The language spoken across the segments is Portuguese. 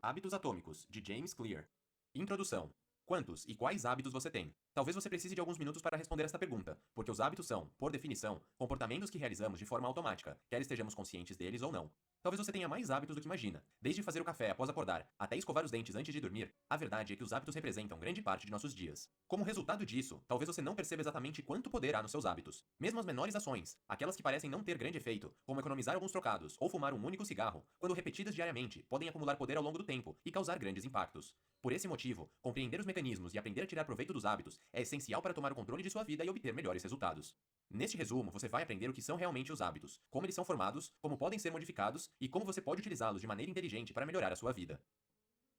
Hábitos Atômicos, de James Clear. Introdução. Quantos e quais hábitos você tem? Talvez você precise de alguns minutos para responder esta pergunta, porque os hábitos são, por definição, comportamentos que realizamos de forma automática, quer estejamos conscientes deles ou não. Talvez você tenha mais hábitos do que imagina, desde fazer o café após acordar, até escovar os dentes antes de dormir. A verdade é que os hábitos representam grande parte de nossos dias. Como resultado disso, talvez você não perceba exatamente quanto poder há nos seus hábitos. Mesmo as menores ações, aquelas que parecem não ter grande efeito, como economizar alguns trocados ou fumar um único cigarro, quando repetidas diariamente, podem acumular poder ao longo do tempo e causar grandes impactos. Por esse motivo, compreender os mecanismos e aprender a tirar proveito dos hábitos é essencial para tomar o controle de sua vida e obter melhores resultados. Neste resumo, você vai aprender o que são realmente os hábitos, como eles são formados, como podem ser modificados e como você pode utilizá-los de maneira inteligente para melhorar a sua vida.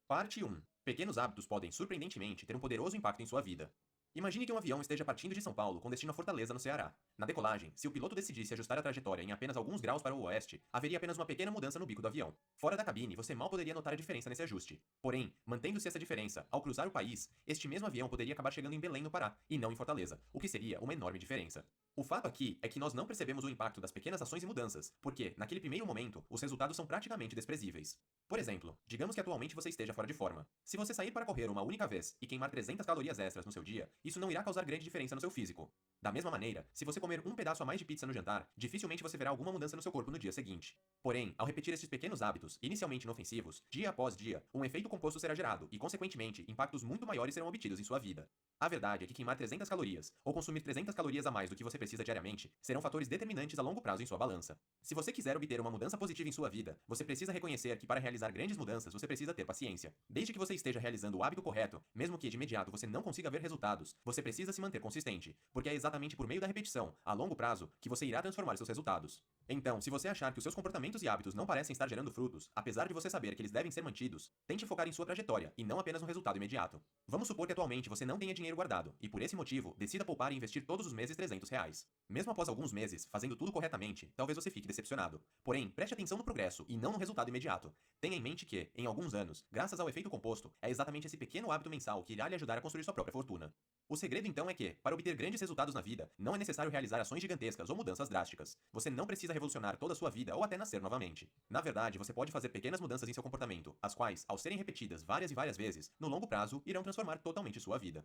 Parte 1. Pequenos hábitos podem, surpreendentemente, ter um poderoso impacto em sua vida. Imagine que um avião esteja partindo de São Paulo com destino a Fortaleza, no Ceará. Na decolagem, se o piloto decidisse ajustar a trajetória em apenas alguns graus para o oeste, haveria apenas uma pequena mudança no bico do avião. Fora da cabine, você mal poderia notar a diferença nesse ajuste. Porém, mantendo-se essa diferença, ao cruzar o país, este mesmo avião poderia acabar chegando em Belém, no Pará, e não em Fortaleza, o que seria uma enorme diferença. O fato aqui é que nós não percebemos o impacto das pequenas ações e mudanças, porque, naquele primeiro momento, os resultados são praticamente desprezíveis. Por exemplo, digamos que atualmente você esteja fora de forma. Se você sair para correr uma única vez e queimar 300 calorias extras no seu dia, isso não irá causar grande diferença no seu físico. Da mesma maneira, se você comer um pedaço a mais de pizza no jantar, dificilmente você verá alguma mudança no seu corpo no dia seguinte. Porém, ao repetir esses pequenos hábitos, inicialmente inofensivos, dia após dia, um efeito composto será gerado e, consequentemente, impactos muito maiores serão obtidos em sua vida. A verdade é que queimar 300 calorias, ou consumir 300 calorias a mais do que você precisa diariamente, serão fatores determinantes a longo prazo em sua balança. Se você quiser obter uma mudança positiva em sua vida, você precisa reconhecer que para realizar grandes mudanças você precisa ter paciência. Desde que você esteja realizando o hábito correto, mesmo que de imediato você não consiga ver resultados, você precisa se manter consistente, porque é exatamente por meio da repetição, a longo prazo, que você irá transformar seus resultados. Então, se você achar que os seus comportamentos e hábitos não parecem estar gerando frutos, apesar de você saber que eles devem ser mantidos, tente focar em sua trajetória e não apenas no resultado imediato. Vamos supor que atualmente você não tenha dinheiro guardado, e por esse motivo, decida poupar e investir todos os meses R$ 300. Mesmo após alguns meses, fazendo tudo corretamente, talvez você fique decepcionado. Porém, preste atenção no progresso e não no resultado imediato. Tenha em mente que, em alguns anos, graças ao efeito composto, é exatamente esse pequeno hábito mensal que irá lhe ajudar a construir sua própria fortuna. O segredo então é que, para obter grandes resultados na vida, não é necessário realizar ações gigantescas ou mudanças drásticas. Você não precisa revolucionar toda a sua vida ou até nascer novamente. Na verdade, você pode fazer pequenas mudanças em seu comportamento, as quais, ao serem repetidas várias e várias vezes, no longo prazo, irão transformar totalmente sua vida.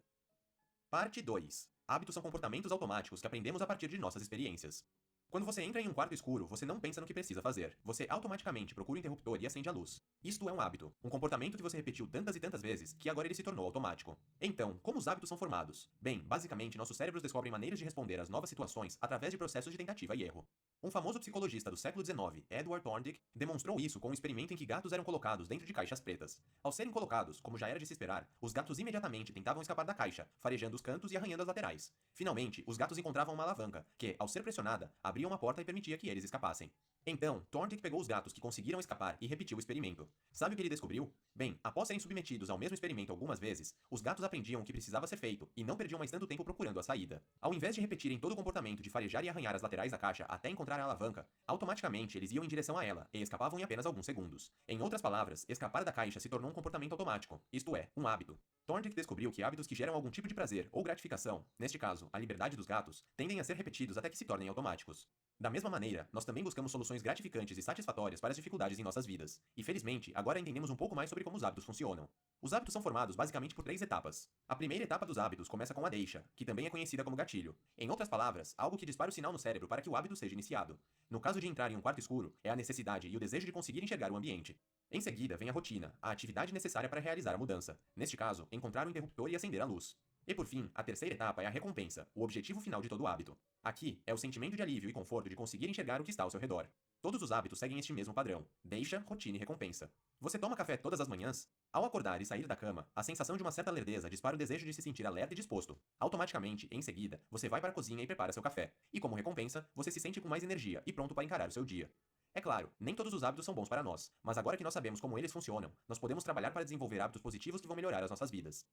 Parte 2. Hábitos são comportamentos automáticos que aprendemos a partir de nossas experiências. Quando você entra em um quarto escuro, você não pensa no que precisa fazer. Você automaticamente procura o interruptor e acende a luz. Isto é um hábito, um comportamento que você repetiu tantas e tantas vezes que agora ele se tornou automático. Então, como os hábitos são formados? Bem, basicamente nossos cérebros descobrem maneiras de responder às novas situações através de processos de tentativa e erro. Um famoso psicologista do século XIX, Edward Thorndike, demonstrou isso com um experimento em que gatos eram colocados dentro de caixas pretas. Ao serem colocados, como já era de se esperar, os gatos imediatamente tentavam escapar da caixa, farejando os cantos e arranhando as laterais. Finalmente, os gatos encontravam uma alavanca, que, ao ser pressionada, abria uma porta e permitia que eles escapassem. Então, Thorndike pegou os gatos que conseguiram escapar e repetiu o experimento. Sabe o que ele descobriu? Bem, após serem submetidos ao mesmo experimento algumas vezes, os gatos aprendiam o que precisava ser feito e não perdiam mais tanto tempo procurando a saída. Ao invés de repetirem todo o comportamento de farejar e arranhar as laterais da caixa até encontrar a alavanca, automaticamente eles iam em direção a ela e escapavam em apenas alguns segundos. Em outras palavras, escapar da caixa se tornou um comportamento automático, isto é, um hábito. Thorndike descobriu que hábitos que geram algum tipo de prazer ou gratificação, neste caso, a liberdade dos gatos, tendem a ser repetidos até que se tornem automáticos. Da mesma maneira, nós também buscamos soluções gratificantes e satisfatórias para as dificuldades em nossas vidas. E felizmente, agora entendemos um pouco mais sobre como os hábitos funcionam. Os hábitos são formados basicamente por 3 etapas. A primeira etapa dos hábitos começa com a deixa, que também é conhecida como gatilho. Em outras palavras, algo que dispara o sinal no cérebro para que o hábito seja iniciado. No caso de entrar em um quarto escuro, é a necessidade e o desejo de conseguir enxergar o ambiente. Em seguida, vem a rotina, a atividade necessária para realizar a mudança. Neste caso, encontrar o interruptor e acender a luz. E por fim, a terceira etapa é a recompensa, o objetivo final de todo o hábito. Aqui é o sentimento de alívio e conforto de conseguir enxergar o que está ao seu redor. Todos os hábitos seguem este mesmo padrão: deixa, rotina e recompensa. Você toma café todas as manhãs? Ao acordar e sair da cama, a sensação de uma certa lerdeza dispara o desejo de se sentir alerta e disposto. Automaticamente, em seguida, você vai para a cozinha e prepara seu café. E como recompensa, você se sente com mais energia e pronto para encarar o seu dia. É claro, nem todos os hábitos são bons para nós, mas agora que nós sabemos como eles funcionam, nós podemos trabalhar para desenvolver hábitos positivos que vão melhorar as nossas vidas.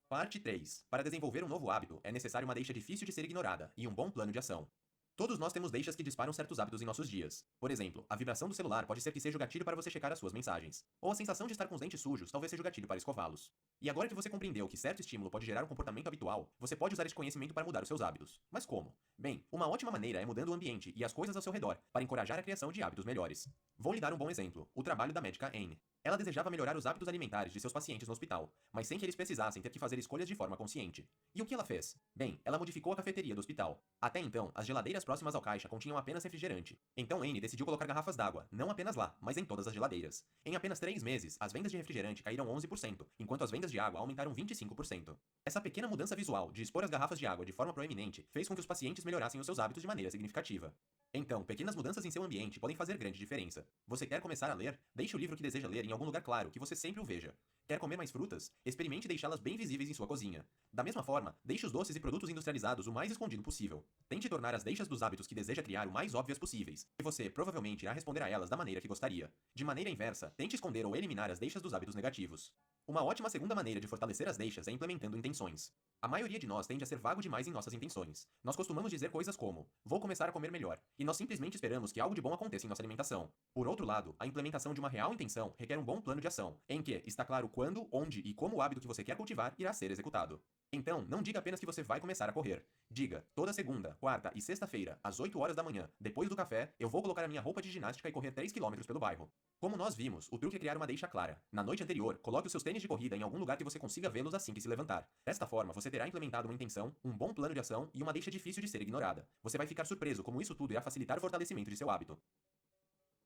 Parte 3. Para desenvolver um novo hábito, é necessário uma deixa difícil de ser ignorada e um bom plano de ação. Todos nós temos deixas que disparam certos hábitos em nossos dias. Por exemplo, a vibração do celular pode ser que seja o gatilho para você checar as suas mensagens. Ou a sensação de estar com os dentes sujos talvez seja o gatilho para escová-los. E agora que você compreendeu que certo estímulo pode gerar um comportamento habitual, você pode usar esse conhecimento para mudar os seus hábitos. Mas como? Bem, uma ótima maneira é mudando o ambiente e as coisas ao seu redor para encorajar a criação de hábitos melhores. Vou lhe dar um bom exemplo: o trabalho da médica Anne. Ela desejava melhorar os hábitos alimentares de seus pacientes no hospital, mas sem que eles precisassem ter que fazer escolhas de forma consciente. E o que ela fez? Bem, ela modificou a cafeteria do hospital. Até então, as geladeiras próximas ao caixa continham apenas refrigerante. Então Anne decidiu colocar garrafas d'água, não apenas lá, mas em todas as geladeiras. Em apenas 3 meses, as vendas de refrigerante caíram 11%, enquanto as vendas de água aumentaram 25%. Essa pequena mudança visual de expor as garrafas de água de forma proeminente fez com que os pacientes melhorassem os seus hábitos de maneira significativa. Então, pequenas mudanças em seu ambiente podem fazer grande diferença. Você quer começar a ler? Deixe o livro que deseja ler em algum lugar claro, que você sempre o veja. Quer comer mais frutas? Experimente deixá-las bem visíveis em sua cozinha. Da mesma forma, deixe os doces e produtos industrializados o mais escondido possível. Tente tornar as deixas dos hábitos que deseja criar o mais óbvias possíveis, e você provavelmente irá responder a elas da maneira que gostaria. De maneira inversa, tente esconder ou eliminar as deixas dos hábitos negativos. Uma ótima segunda maneira de fortalecer as deixas é implementando intenções. A maioria de nós tende a ser vago demais em nossas intenções. Nós costumamos dizer coisas como: vou começar a comer melhor, e nós simplesmente esperamos que algo de bom aconteça em nossa alimentação. Por outro lado, a implementação de uma real intenção requer um bom plano de ação, em que está claro quando, onde e como o hábito que você quer cultivar irá ser executado. Então, não diga apenas que você vai começar a correr. Diga: toda segunda, quarta e sexta-feira, às 8 horas da manhã, depois do café, eu vou colocar a minha roupa de ginástica e correr 3 km pelo bairro. Como nós vimos, o truque é criar uma deixa clara. Na noite anterior, coloque os seus tênis de corrida em algum lugar que você consiga vê-los assim que se levantar. Desta forma, você terá implementado uma intenção, um bom plano de ação e uma deixa difícil de ser ignorada. Você vai ficar surpreso como isso tudo irá facilitar o fortalecimento de seu hábito.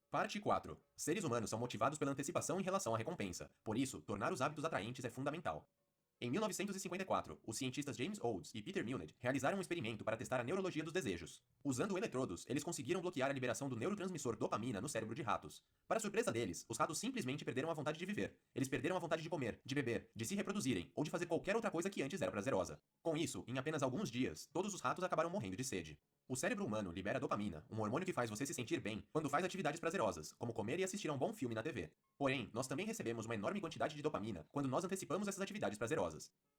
Parte 4. Seres humanos são motivados pela antecipação em relação à recompensa. Por isso, tornar os hábitos atraentes é fundamental. Em 1954, os cientistas James Olds e Peter Milne realizaram um experimento para testar a neurologia dos desejos. Usando eletrodos, eles conseguiram bloquear a liberação do neurotransmissor dopamina no cérebro de ratos. Para surpresa deles, os ratos simplesmente perderam a vontade de viver. Eles perderam a vontade de comer, de beber, de se reproduzirem ou de fazer qualquer outra coisa que antes era prazerosa. Com isso, em apenas alguns dias, todos os ratos acabaram morrendo de sede. O cérebro humano libera dopamina, um hormônio que faz você se sentir bem quando faz atividades prazerosas, como comer e assistir a um bom filme na TV. Porém, nós também recebemos uma enorme quantidade de dopamina quando nós antecipamos essas atividades prazerosas.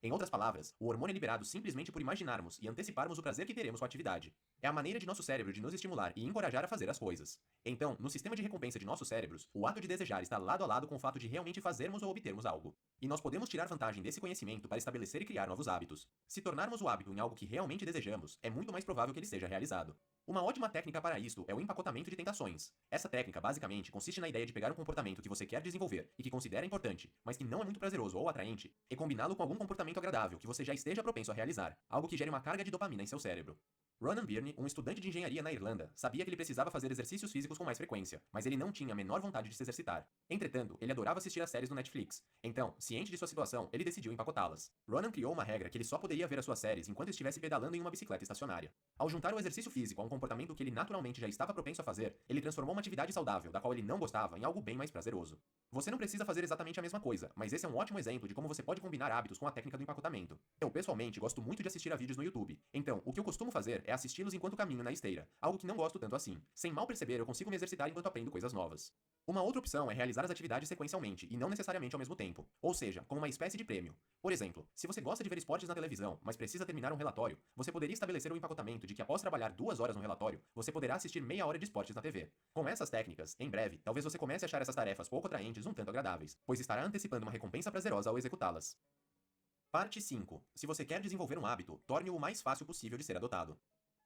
Em outras palavras, o hormônio é liberado simplesmente por imaginarmos e anteciparmos o prazer que teremos com a atividade. É a maneira de nosso cérebro de nos estimular e encorajar a fazer as coisas. Então, no sistema de recompensa de nossos cérebros, o ato de desejar está lado a lado com o fato de realmente fazermos ou obtermos algo. E nós podemos tirar vantagem desse conhecimento para estabelecer e criar novos hábitos. Se tornarmos o hábito em algo que realmente desejamos, é muito mais provável que ele seja realizado. Uma ótima técnica para isto é o empacotamento de tentações. Essa técnica basicamente consiste na ideia de pegar um comportamento que você quer desenvolver e que considera importante, mas que não é muito prazeroso ou atraente, e combiná-lo com algum comportamento agradável que você já esteja propenso a realizar, algo que gere uma carga de dopamina em seu cérebro. Ronan Byrne, um estudante de engenharia na Irlanda, sabia que ele precisava fazer exercícios físicos com mais frequência, mas ele não tinha a menor vontade de se exercitar. Entretanto, ele adorava assistir às séries no Netflix. Então, ciente de sua situação, ele decidiu empacotá-las. Ronan criou uma regra que ele só poderia ver as suas séries enquanto estivesse pedalando em uma bicicleta estacionária. Ao juntar o exercício físico a um comportamento que ele naturalmente já estava propenso a fazer, ele transformou uma atividade saudável, da qual ele não gostava, em algo bem mais prazeroso. Você não precisa fazer exatamente a mesma coisa, mas esse é um ótimo exemplo de como você pode combinar hábitos com a técnica do empacotamento. Eu, pessoalmente, gosto muito de assistir a vídeos no YouTube. Então, o que eu costumo fazer é assisti-los enquanto caminho na esteira, algo que não gosto tanto assim. Sem mal perceber, eu consigo me exercitar enquanto aprendo coisas novas. Uma outra opção é realizar as atividades sequencialmente e não necessariamente ao mesmo tempo, ou seja, como uma espécie de prêmio. Por exemplo, se você gosta de ver esportes na televisão, mas precisa terminar um relatório, você poderia estabelecer o empacotamento de que após trabalhar 2 horas no relatório, você poderá assistir meia hora de esportes na TV. Com essas técnicas, em breve, talvez você comece a achar essas tarefas pouco atraentes um tanto agradáveis, pois estará antecipando uma recompensa prazerosa ao executá-las. Parte 5. Se você quer desenvolver um hábito, torne-o o mais fácil possível de ser adotado.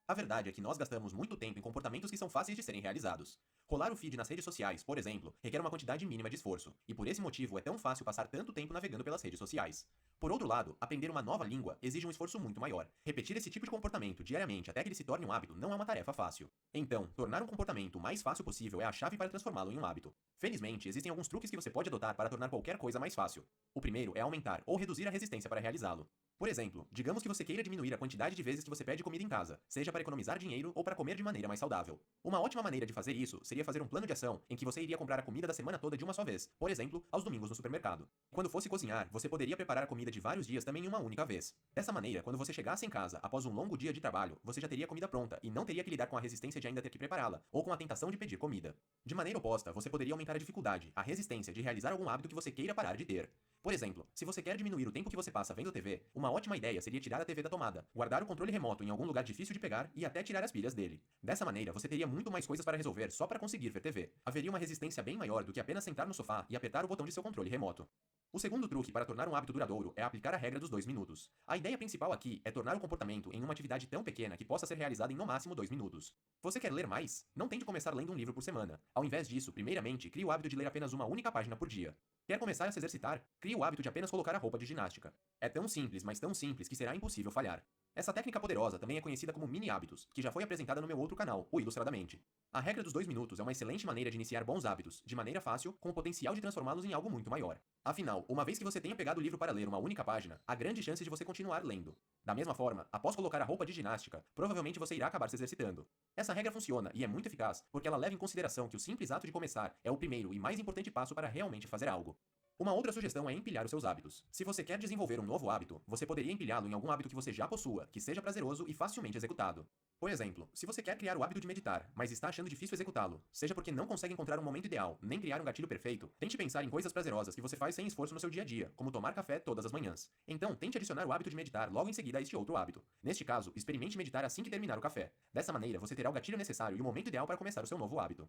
A verdade é que nós gastamos muito tempo em comportamentos que são fáceis de serem realizados. Rolar o feed nas redes sociais, por exemplo, requer uma quantidade mínima de esforço, e por esse motivo é tão fácil passar tanto tempo navegando pelas redes sociais. Por outro lado, aprender uma nova língua exige um esforço muito maior. Repetir esse tipo de comportamento diariamente até que ele se torne um hábito não é uma tarefa fácil. Então, tornar um comportamento o mais fácil possível é a chave para transformá-lo em um hábito. Felizmente, existem alguns truques que você pode adotar para tornar qualquer coisa mais fácil. O primeiro é aumentar ou reduzir a resistência para realizá-lo. Por exemplo, digamos que você queira diminuir a quantidade de vezes que você pede comida em casa, seja para economizar dinheiro ou para comer de maneira mais saudável. Uma ótima maneira de fazer isso seria fazer um plano de ação em que você iria comprar a comida da semana toda de uma só vez, por exemplo, aos domingos no supermercado. Quando fosse cozinhar, você poderia preparar a comida de vários dias também em uma única vez. Dessa maneira, quando você chegasse em casa após um longo dia de trabalho, você já teria comida pronta e não teria que lidar com a resistência de ainda ter que prepará-la, ou com a tentação de pedir comida. De maneira oposta, você poderia aumentar a dificuldade, a resistência de realizar algum hábito que você queira parar de ter. Por exemplo, se você quer diminuir o tempo que você passa vendo TV, uma ótima ideia seria tirar a TV da tomada, guardar o controle remoto em algum lugar difícil de pegar e até tirar as pilhas dele. Dessa maneira, você teria muito mais coisas para resolver só para conseguir ver TV. Haveria uma resistência bem maior do que apenas sentar no sofá e apertar o botão de seu controle remoto. O segundo truque para tornar um hábito duradouro é aplicar a regra dos 2 minutos. A ideia principal aqui é tornar o comportamento em uma atividade tão pequena que possa ser realizada em no máximo 2 minutos. Você quer ler mais? Não tente começar lendo um livro por semana. Ao invés disso, primeiramente, crie o hábito de ler apenas uma única página por dia. Quer começar a se exercitar? Crie o hábito de apenas colocar a roupa de ginástica. É tão simples, mas tão simples que será impossível falhar. Essa técnica poderosa também é conhecida como mini hábitos, que já foi apresentada no meu outro canal, o Ilustradamente. A regra dos 2 minutos é uma excelente maneira de iniciar bons hábitos, de maneira fácil, com o potencial de transformá-los em algo muito maior. Afinal, uma vez que você tenha pegado o livro para ler uma única página, há grande chance de você continuar lendo. Da mesma forma, após colocar a roupa de ginástica, provavelmente você irá acabar se exercitando. Essa regra funciona e é muito eficaz porque ela leva em consideração que o simples ato de começar é o primeiro e mais importante passo para realmente fazer algo. Uma outra sugestão é empilhar os seus hábitos. Se você quer desenvolver um novo hábito, você poderia empilhá-lo em algum hábito que você já possua, que seja prazeroso e facilmente executado. Por exemplo, se você quer criar o hábito de meditar, mas está achando difícil executá-lo, seja porque não consegue encontrar um momento ideal, nem criar um gatilho perfeito, tente pensar em coisas prazerosas que você faz sem esforço no seu dia a dia, como tomar café todas as manhãs. Então, tente adicionar o hábito de meditar logo em seguida a este outro hábito. Neste caso, experimente meditar assim que terminar o café. Dessa maneira, você terá o gatilho necessário e o momento ideal para começar o seu novo hábito.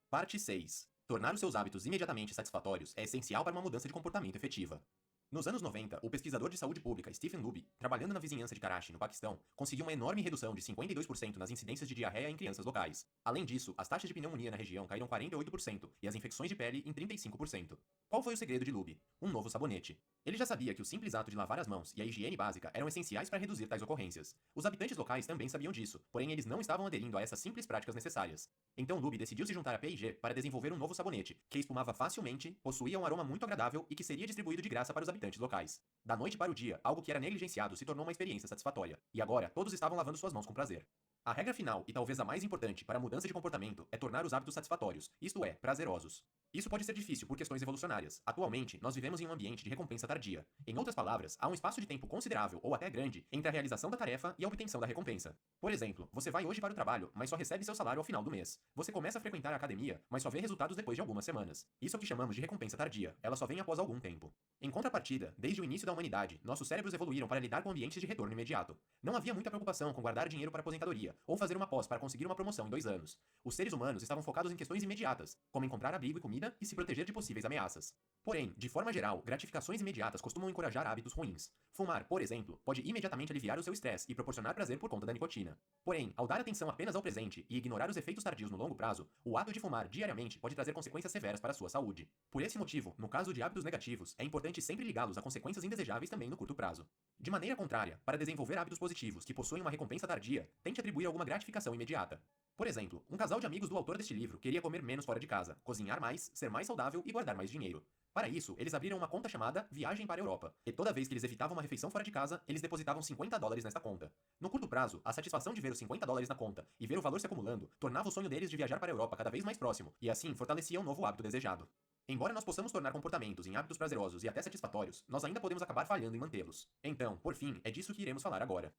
Parte 6. Tornar os seus hábitos imediatamente satisfatórios é essencial para uma mudança de comportamento efetiva. Nos anos 90, o pesquisador de saúde pública Stephen Luby, trabalhando na vizinhança de Karachi, no Paquistão, conseguiu uma enorme redução de 52% nas incidências de diarreia em crianças locais. Além disso, as taxas de pneumonia na região caíram 48% e as infecções de pele em 35%. Qual foi o segredo de Luby? Um novo sabonete. Ele já sabia que o simples ato de lavar as mãos e a higiene básica eram essenciais para reduzir tais ocorrências. Os habitantes locais também sabiam disso, porém eles não estavam aderindo a essas simples práticas necessárias. Então Luby decidiu se juntar à P&G para desenvolver um novo sabonete, que espumava facilmente, possuía um aroma muito agradável e que seria distribuído de graça para os habitantes locais. Da noite para o dia, algo que era negligenciado se tornou uma experiência satisfatória, e agora todos estavam lavando suas mãos com prazer. A regra final, e talvez a mais importante para a mudança de comportamento, é tornar os hábitos satisfatórios, isto é, prazerosos. Isso pode ser difícil por questões evolucionárias. Atualmente, nós vivemos em um ambiente de recompensa tardia. Em outras palavras, há um espaço de tempo considerável ou até grande entre a realização da tarefa e a obtenção da recompensa. Por exemplo, você vai hoje para o trabalho, mas só recebe seu salário ao final do mês. Você começa a frequentar a academia, mas só vê resultados depois de algumas semanas. Isso é o que chamamos de recompensa tardia. Ela só vem após algum tempo. Em contrapartida, desde o início da humanidade, nossos cérebros evoluíram para lidar com ambientes de retorno imediato. Não havia muita preocupação com guardar dinheiro para aposentadoria ou fazer uma pós para conseguir uma promoção em 2 anos. Os seres humanos estavam focados em questões imediatas, como encontrar abrigo e comida e se proteger de possíveis ameaças. Porém, de forma geral, gratificações imediatas costumam encorajar hábitos ruins. Fumar, por exemplo, pode imediatamente aliviar o seu estresse e proporcionar prazer por conta da nicotina. Porém, ao dar atenção apenas ao presente e ignorar os efeitos tardios no longo prazo, o ato de fumar diariamente pode trazer consequências severas para a sua saúde. Por esse motivo, no caso de hábitos negativos, é importante sempre ligá-los a consequências indesejáveis também no curto prazo. De maneira contrária, para desenvolver hábitos positivos que possuem uma recompensa tardia, tente atribuir alguma gratificação imediata. Por exemplo, um casal de amigos do autor deste livro queria comer menos fora de casa, cozinhar mais, ser mais saudável e guardar mais dinheiro. Para isso, eles abriram uma conta chamada Viagem para a Europa, e toda vez que eles evitavam uma refeição fora de casa, eles depositavam $50 nesta conta. No curto prazo, a satisfação de ver os $50 na conta e ver o valor se acumulando tornava o sonho deles de viajar para a Europa cada vez mais próximo, e assim fortalecia um novo hábito desejado. Embora nós possamos tornar comportamentos em hábitos prazerosos e até satisfatórios, nós ainda podemos acabar falhando em mantê-los. Então, por fim, é disso que iremos falar agora.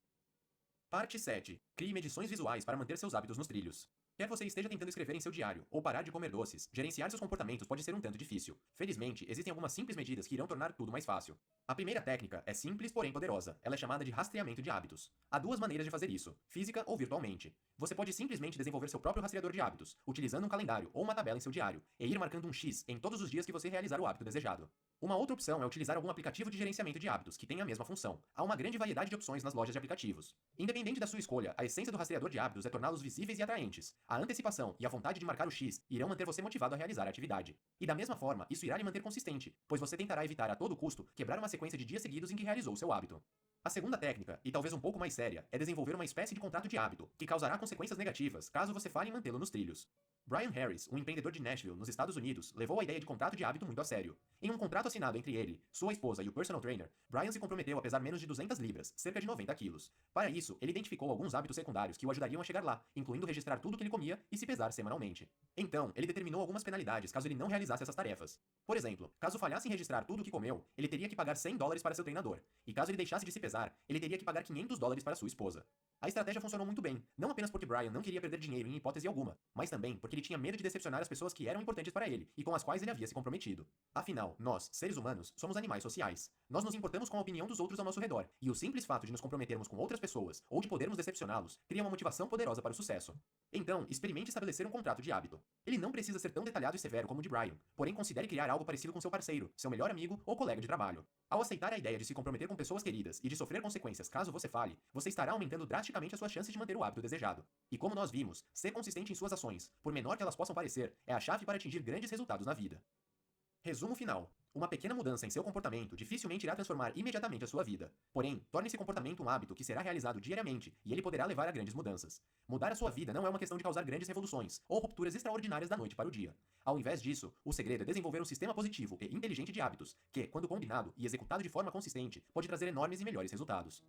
Parte 7. Crie medições visuais para manter seus hábitos nos trilhos. Quer você esteja tentando escrever em seu diário ou parar de comer doces, gerenciar seus comportamentos pode ser um tanto difícil. Felizmente, existem algumas simples medidas que irão tornar tudo mais fácil. A primeira técnica é simples, porém poderosa. Ela é chamada de rastreamento de hábitos. Há 2 maneiras de fazer isso, física ou virtualmente. Você pode simplesmente desenvolver seu próprio rastreador de hábitos, utilizando um calendário ou uma tabela em seu diário, e ir marcando um X em todos os dias que você realizar o hábito desejado. Uma outra opção é utilizar algum aplicativo de gerenciamento de hábitos, que tem a mesma função. Há uma grande variedade de opções nas lojas de aplicativos. Independente da sua escolha, a essência do rastreador de hábitos é torná-los visíveis e atraentes. A antecipação e a vontade de marcar o X irão manter você motivado a realizar a atividade. E da mesma forma, isso irá lhe manter consistente, pois você tentará evitar a todo custo quebrar uma sequência de dias seguidos em que realizou o seu hábito. A segunda técnica, e talvez um pouco mais séria, é desenvolver uma espécie de contrato de hábito, que causará consequências negativas caso você falhe em mantê-lo nos trilhos. Brian Harris, um empreendedor de Nashville, nos Estados Unidos, levou a ideia de contrato de hábito muito a sério. Em um contrato assinado entre ele, sua esposa e o personal trainer, Brian se comprometeu a pesar menos de 200 libras, cerca de 90 quilos. Para isso, ele identificou alguns hábitos secundários que o ajudariam a chegar lá, incluindo registrar tudo o que ele comia e se pesar semanalmente. Então, ele determinou algumas penalidades caso ele não realizasse essas tarefas. Por exemplo, caso falhasse em registrar tudo o que comeu, ele teria que pagar $100 para seu treinador. E caso ele deixasse de se pesar, ele teria que pagar $500 para sua esposa. A estratégia funcionou muito bem, não apenas porque Brian não queria perder dinheiro em hipótese alguma, mas também porque ele tinha medo de decepcionar as pessoas que eram importantes para ele e com as quais ele havia se comprometido. Afinal, nós, seres humanos, somos animais sociais. Nós nos importamos com a opinião dos outros ao nosso redor, e o simples fato de nos comprometermos com outras pessoas ou de podermos decepcioná-los cria uma motivação poderosa para o sucesso. Então, experimente estabelecer um contrato de hábito. Ele não precisa ser tão detalhado e severo como o de Brian, porém considere criar algo parecido com seu parceiro, seu melhor amigo ou colega de trabalho. Ao aceitar a ideia de se comprometer com pessoas queridas e de sofrer consequências caso você falhe, você estará aumentando drasticamente as suas chances de manter o hábito desejado. E como nós vimos, ser consistente em suas ações, por menor que elas possam parecer, é a chave para atingir grandes resultados na vida. Resumo final. Uma pequena mudança em seu comportamento dificilmente irá transformar imediatamente a sua vida. Porém, torne esse comportamento um hábito que será realizado diariamente e ele poderá levar a grandes mudanças. Mudar a sua vida não é uma questão de causar grandes revoluções ou rupturas extraordinárias da noite para o dia. Ao invés disso, o segredo é desenvolver um sistema positivo e inteligente de hábitos que, quando combinado e executado de forma consistente, pode trazer enormes e melhores resultados.